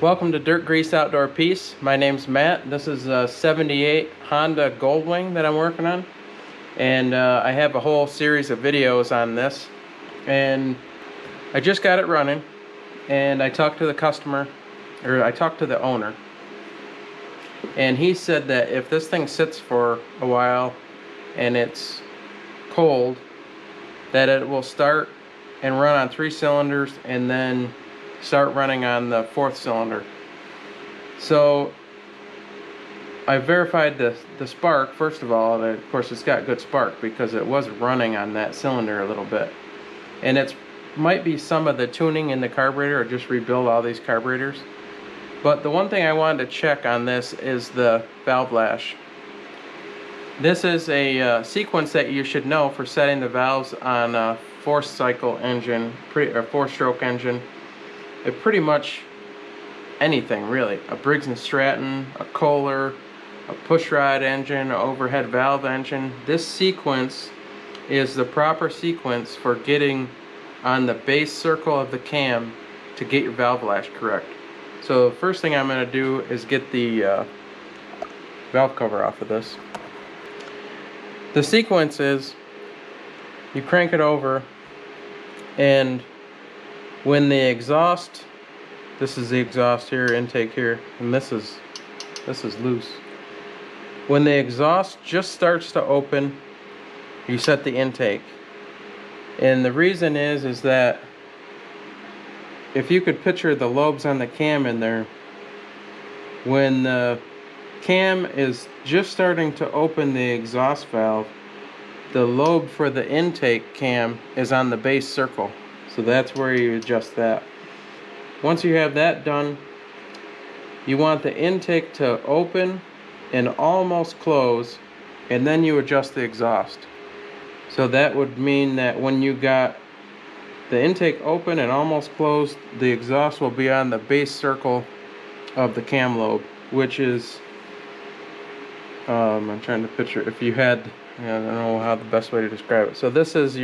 Welcome to Dirt Grease Outdoor Peace. My name's Matt. This is a 78 Honda Goldwing that I'm working on. And I have a whole series of videos on this. And I just got it running. And I talked to the customer, or I talked to the owner. And he said that if this thing sits for a while and it's cold, that it will start and run on 3 cylinders and then start running on the 4th cylinder. So I verified the spark first of all, and of course it's got good spark because it was running on that cylinder a little bit. And it's might be some of the tuning in the carburetor, or just rebuild all these carburetors. But the one thing I wanted to check on this is the valve lash. This is a sequence that you should know for setting the valves on a 4-cycle engine, or 4-stroke engine. Pretty much anything really, a Briggs & Stratton, a Kohler, a pushrod engine, an overhead valve engine. This sequence is the proper sequence for getting on the base circle of the cam to get your valve lash correct. So the first thing I'm going to do is get the valve cover off of this. The sequence is you crank it over, and when the exhaust, this is the exhaust here, intake here, and this is loose. When the exhaust just starts to open, you set the intake. And the reason is that if you could picture the lobes on the cam in there, when the cam is just starting to open the exhaust valve, the lobe for the intake cam is on the base circle. So that's where you adjust that. Once you have that done, you want the intake to open and almost close, and then you adjust the exhaust. So that would mean that when you got the intake open and almost closed, the exhaust will be on the base circle of the cam lobe, which is, I'm trying to picture, if you had, I don't know how the best way to describe it. So this is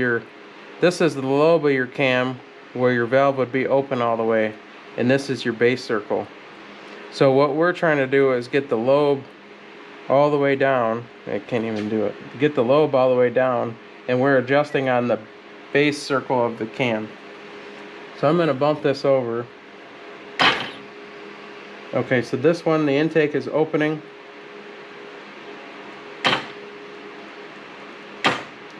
the lobe of your cam where your valve would be open all the way, and this is your base circle. So what we're trying to do is get the lobe all the way down. I can't even do it. Get the lobe all the way down, and we're adjusting on the base circle of the cam. So I'm going to bump this over. Okay, so this one, the intake is opening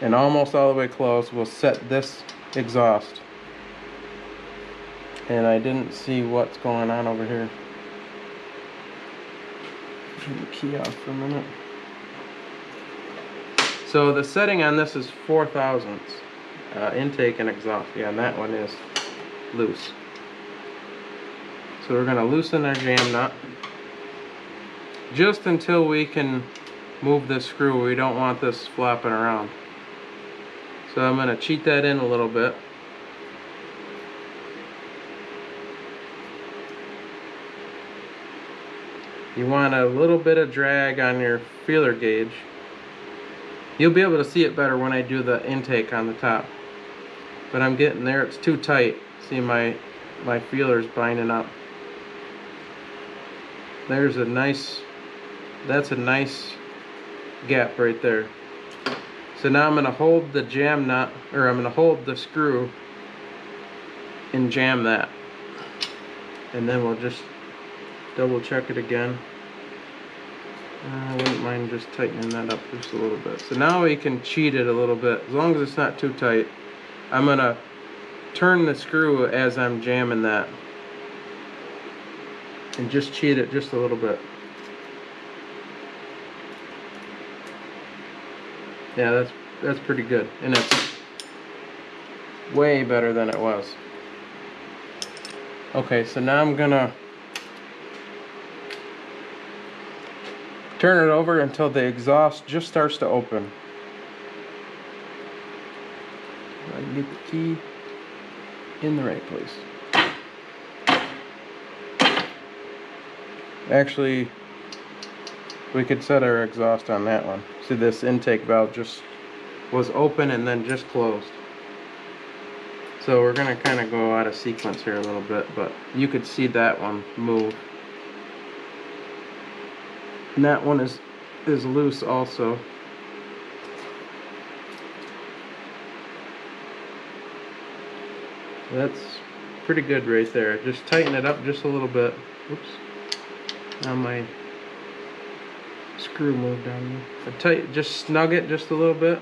and almost all the way closed. We'll set this exhaust. And I didn't see what's going on over here. Turn the key off for a minute. So the setting on this is 4 thousandths. Intake and exhaust. Yeah, and that one is loose. So we're going to loosen our jam nut just until we can move this screw. We don't want this flopping around. So I'm going to cheat that in a little bit. You want a little bit of drag on your feeler gauge. You'll be able to see it better when I do the intake on the top. But I'm getting there, it's too tight. See, my feeler's binding up. There's a nice, that's a nice gap right there. So now I'm going to hold the jam nut, or I'm going to hold the screw and jam that. And then we'll just double check it again. I wouldn't mind just tightening that up just a little bit. So now we can cheat it a little bit, as long as it's not too tight. I'm going to turn the screw as I'm jamming that. And just cheat it just a little bit. Yeah, that's pretty good, and it's way better than it was. Okay, so now I'm gonna turn it over until the exhaust just starts to open. I can get the key in the right place. Actually, we could set our exhaust on that one. See, this intake valve just was open and then just closed. So So we're gonna kind of go out of sequence here a little bit, but you could see that one move. And that one is loose also. That's pretty good right there. Just tighten it up just a little bit. Oops. Now my screw moved down there. Just snug it just a little bit.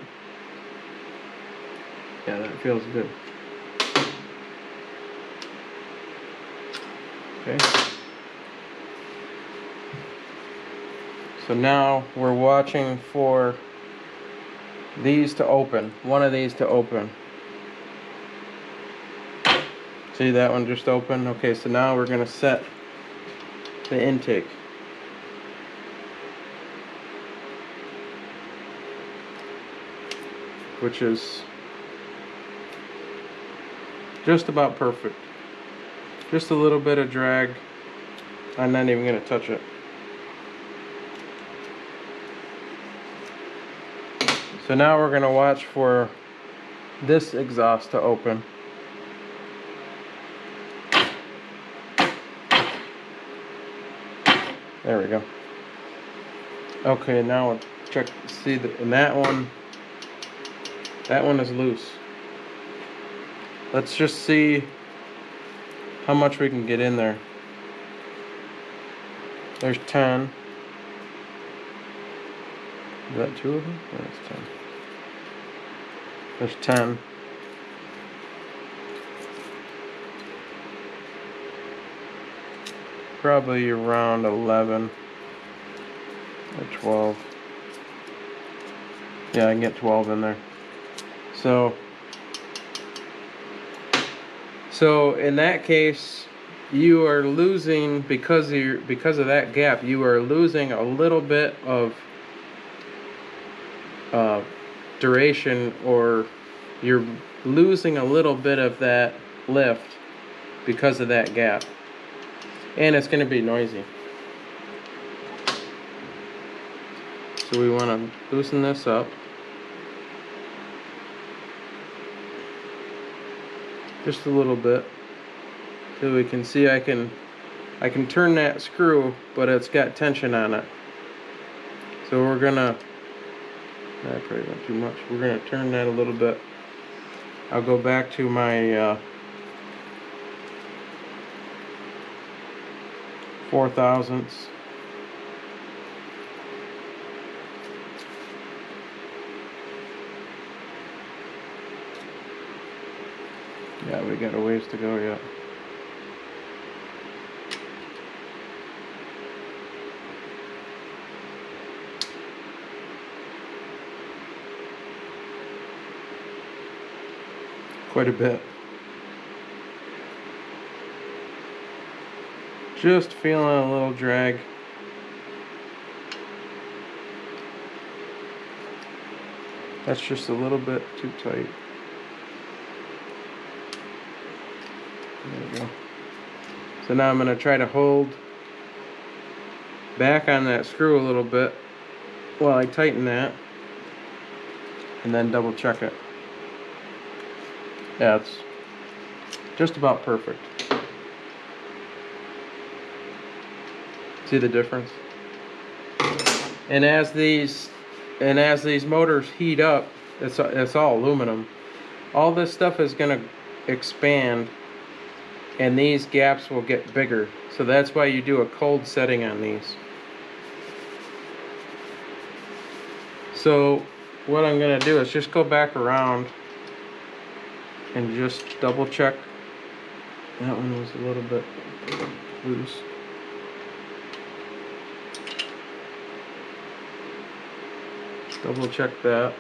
Yeah, that feels good. Okay. So now we're watching for these to open. One of these to open. See that one just opened? Okay, so now we're gonna set the intake. Which is just about perfect. Just a little bit of drag. I'm not even gonna touch it. So now we're gonna watch for this exhaust to open. There we go. Okay, now we'll check, see that, and that one is loose. Let's just see how much we can get in there. There's 10. Is that 2 of them? No, that's 10. There's 10. Probably around 11 or 12. Yeah, I can get 12 in there. So in that case, you are losing, because of that gap, you are losing a little bit of duration, or you're losing a little bit of that lift because of that gap. And it's going to be noisy. So we want to loosen this up. Just a little bit. So we can see I can turn that screw, but it's got tension on it. So we're going to, that probably went too much. We're going to turn that a little bit. I'll go back to my 4/1000. Yeah, we got a ways to go yet. Quite a bit. Just feeling a little drag. That's just a little bit too tight. There we go. So now I'm going to try to hold back on that screw a little bit while I tighten that, and then double check it. Yeah, it's just about perfect. See the difference? And as these motors heat up, it's all aluminum. All this stuff is going to expand, and these gaps will get bigger. So that's why you do a cold setting on these. So what I'm going to do is just go back around and just double check. That one was a little bit loose. Double check that.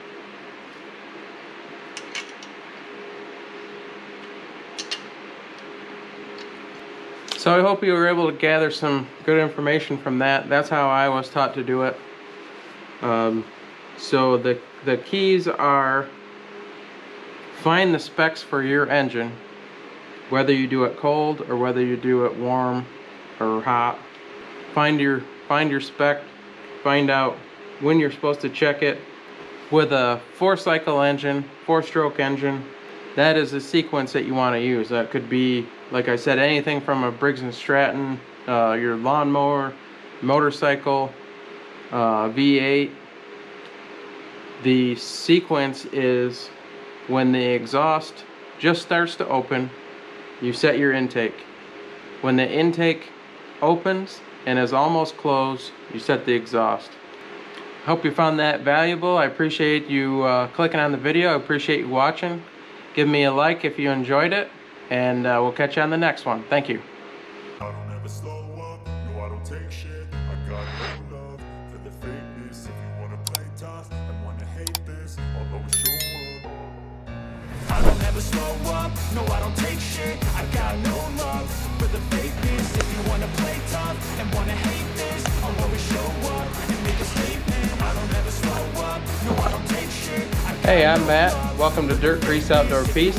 So I hope you were able to gather some good information from that. That's how I was taught to do it. So the keys are: find the specs for your engine, whether you do it cold or whether you do it warm or hot. Find your spec, find out when you're supposed to check it. With a 4-cycle engine, 4-stroke engine, that is the sequence that you want to use. That could be, like I said, anything from a Briggs & Stratton, your lawnmower, motorcycle, V8. The sequence is when the exhaust just starts to open, you set your intake. When the intake opens and is almost closed, you set the exhaust. Hope you found that valuable. I appreciate you clicking on the video. I appreciate you watching. Give me a like if you enjoyed it, and we'll catch you on the next one. Thank you. I don't ever slow up, no I don't take shit. I got no love for the fakeness. If you wanna play tough and wanna hate this, I'll always show up. I don't ever slow up, no I don't take shit. I got no love for the fakeness. If you wanna play tough and wanna hate this, I'll always show up and make a statement. I don't ever slow up, no I don't take shit. Hey, I'm Matt. Welcome to Dirt Grease Outdoor Peace.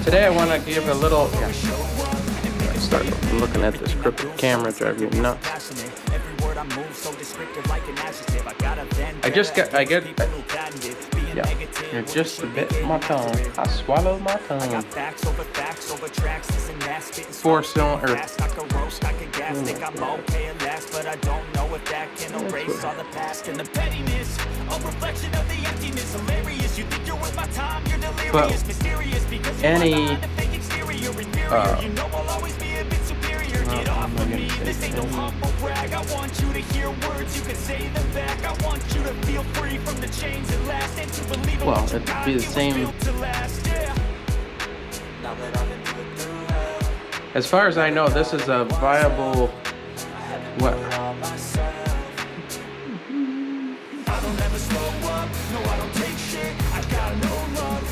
Today I want to give a little... I start looking at this crooked camera, driving me nuts. You're just a bit my tongue. I swallowed my tongue. 4-cylinder. But I don't know if that can erase all the past and the pettiness. A reflection of the emptiness. Hilarious. You think you're worth my time. You're delirious. Mysterious because any you know I'll always be a bit superior. Get off of me. This ain't no humble brag. I want you to hear words. You can say them back. I want you to feel free from the chains that last and to believe in what you it'd got. be the same. As far as I know, this is a viable what? I don't ever slow up, no I don't take shit. I got no love